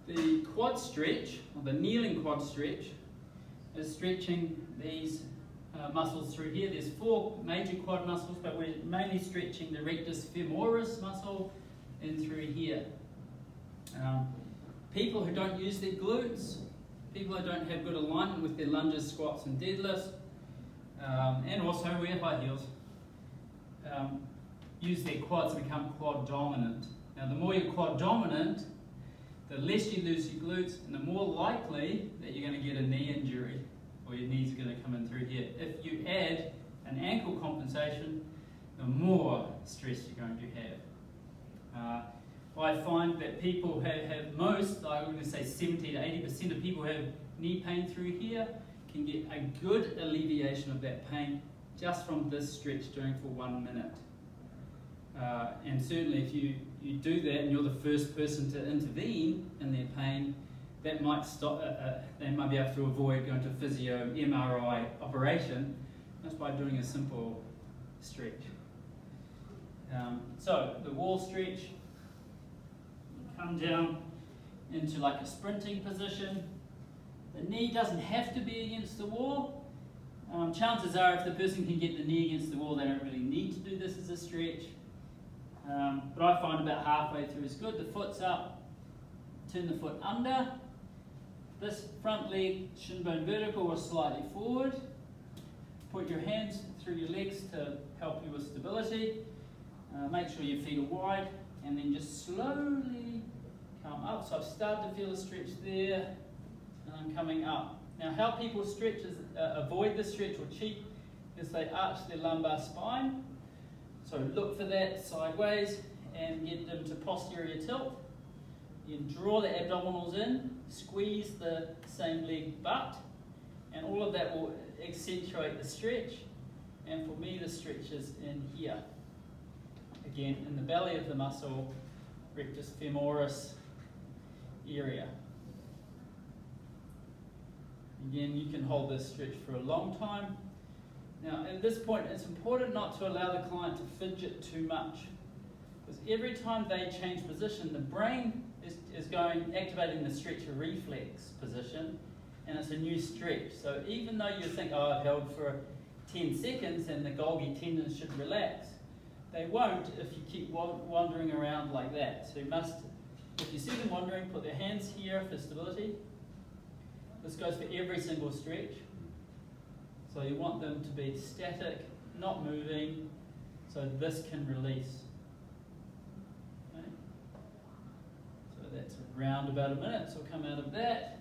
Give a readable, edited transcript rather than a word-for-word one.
The quad stretch, or the kneeling quad stretch, is stretching these muscles through here. There's 4 major quad muscles, but we're mainly stretching the rectus femoris muscle in through here. People who don't use their glutes, people who don't have good alignment with their lunges, squats and deadlifts, and also wear high heels, use their quads to become quad dominant. Now the more you're quad dominant, the less you lose your glutes and the more likely that you're going to get a knee injury or your knees are going to come in through here. If you add an ankle compensation, the more stress you're going to have. I find that people have most, I'm going to say 70 to 80% of people who have knee pain through here can get a good alleviation of that pain just from this stretch doing for 1 minute. And certainly if you do that and you're the first person to intervene in their pain, that might stop, they might be able to avoid going to physio, MRI operation just by doing a simple stretch. So the wall stretch, come down into like a sprinting position. The knee doesn't have to be against the wall. Chances are if the person can get the knee against the wall, they don't really need to do this as a stretch. But I find about halfway through is good. The foot's up, turn the foot under. This front leg, shin bone vertical or slightly forward. Put your hands through your legs to help you with stability. Make sure your feet are wide and then just slowly come up. So I've started to feel a stretch there and I'm coming up. Now how people stretch is, avoid the stretch or cheat is they arch their lumbar spine. So look for that sideways and get them to posterior tilt. You draw the abdominals in, squeeze the same leg butt, and all of that will accentuate the stretch. And for me, the stretch is in here. Again, in the belly of the muscle, rectus femoris area. Again, you can hold this stretch for a long time. Now, at this point, it's important not to allow the client to fidget too much. Because every time they change position, the brain is activating the stretcher reflex position, and it's a new stretch. So even though you think, oh, I've held for 10 seconds and the Golgi tendons should relax, they won't if you keep wandering around like that. So you must, if you see them wandering, put their hands here for stability. This goes for every single stretch. So you want them to be static, not moving, so this can release. Okay. So that's around about a minute, so come out of that.